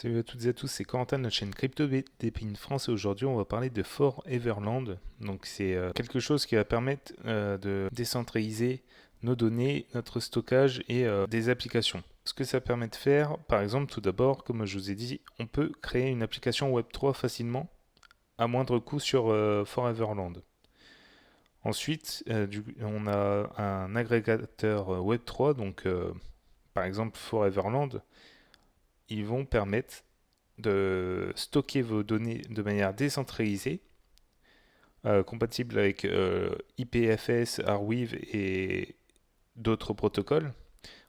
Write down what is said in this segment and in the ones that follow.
Salut à toutes et à tous, c'est Corentin de notre chaîne Crypto Dépine France et aujourd'hui on va parler de Foreverland. Donc c'est quelque chose qui va permettre de décentraliser nos données, notre stockage et des applications. Ce que ça permet de faire, par exemple, tout d'abord, comme je vous ai dit, on peut créer une application Web3 facilement à moindre coût sur Foreverland. Ensuite, on a un agrégateur Web3, donc par exemple Foreverland, ils vont permettre de stocker vos données de manière décentralisée, compatible avec IPFS, Arweave et d'autres protocoles.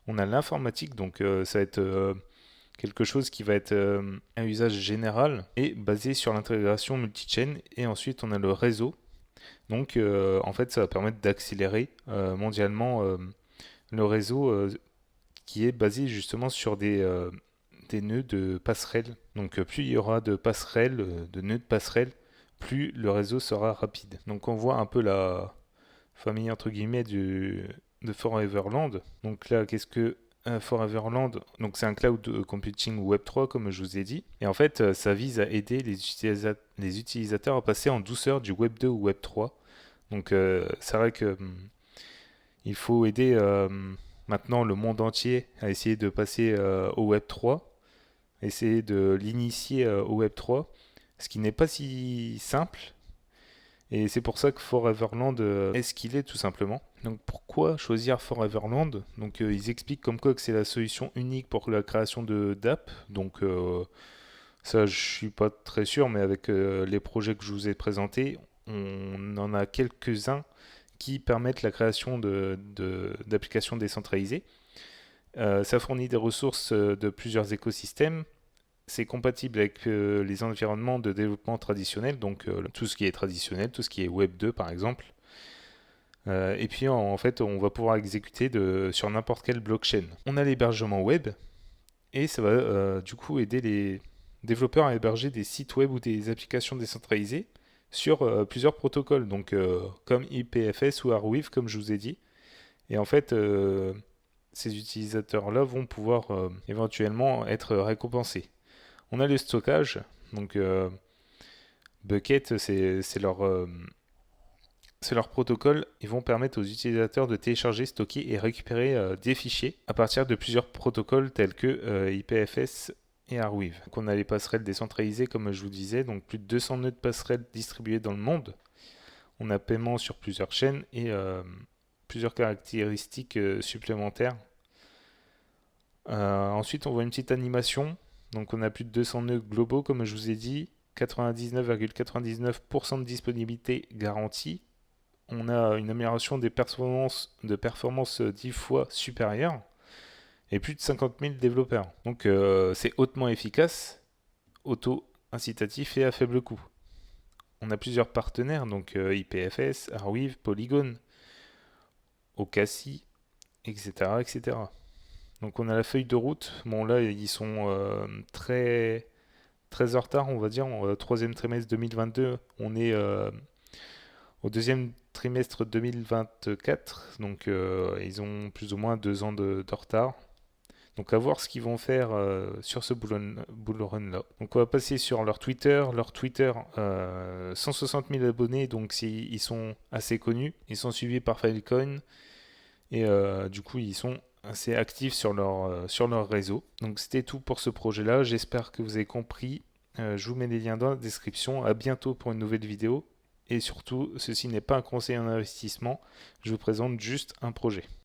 On a l'informatique, donc ça va être quelque chose qui va être un usage général et basé sur l'intégration multi-chain. Et ensuite, on a le réseau. Donc, en fait, ça va permettre d'accélérer mondialement le réseau qui est basé justement sur des nœuds de passerelles. Donc plus il y aura de passerelles, de nœuds de passerelles, plus le réseau sera rapide. Donc on voit un peu la famille entre guillemets de Foreverland. Donc là, qu'est-ce que Foreverland, donc c'est un cloud computing Web3 comme je vous ai dit. Et en fait, ça vise à aider les utilisateurs à passer en douceur du Web 2 au Web 3. Donc c'est vrai que il faut aider maintenant le monde entier à essayer de passer au Web 3, essayer de l'initier au Web 3, ce qui n'est pas si simple. Et c'est pour ça que Foreverland est ce qu'il est tout simplement. Donc pourquoi choisir Foreverland? Donc ils expliquent comme quoi que c'est la solution unique pour la création de d'app. Donc ça je suis pas très sûr, mais avec les projets que je vous ai présentés, on en a quelques-uns qui permettent la création d'applications décentralisées. Ça fournit des ressources de plusieurs écosystèmes. C'est compatible avec les environnements de développement traditionnels, donc tout ce qui est traditionnel, tout ce qui est Web 2 par exemple. Et puis en fait, on va pouvoir exécuter sur n'importe quelle blockchain. On a l'hébergement web et ça va du coup aider les développeurs à héberger des sites web ou des applications décentralisées sur plusieurs protocoles, donc comme IPFS ou Arweave, comme je vous ai dit. Et en fait, ces utilisateurs-là vont pouvoir éventuellement être récompensés. On a le stockage, donc Bucket, c'est leur protocole. Ils vont permettre aux utilisateurs de télécharger, stocker et récupérer des fichiers à partir de plusieurs protocoles tels que IPFS et Arweave. Donc on a les passerelles décentralisées, comme je vous disais, donc plus de 200 nœuds de passerelles distribués dans le monde. On a paiement sur plusieurs chaînes et plusieurs caractéristiques supplémentaires. Ensuite, on voit une petite animation. Donc, on a plus de 200 nœuds globaux, comme je vous ai dit. 99,99% de disponibilité garantie. On a une amélioration des performances 10 fois supérieure. Et plus de 50 000 développeurs. Donc, c'est hautement efficace, auto-incitatif et à faible coût. On a plusieurs partenaires, donc IPFS, Arweave, Polygon, Ocasi, etc., etc. Donc on a la feuille de route. Bon là ils sont très en retard on va dire. Au troisième trimestre 2022, on est au deuxième trimestre 2024. Donc ils ont plus ou moins 2 ans de retard. Donc à voir ce qu'ils vont faire sur ce bull run là. Donc on va passer sur leur Twitter. Leur Twitter, 160 000 abonnés, donc ils sont assez connus. Ils sont suivis par Filecoin. Et du coup, ils sont assez actifs sur leur réseau. Donc c'était tout pour ce projet-là. J'espère que vous avez compris. Je vous mets les liens dans la description. À bientôt pour une nouvelle vidéo. Et surtout, ceci n'est pas un conseil en investissement. Je vous présente juste un projet.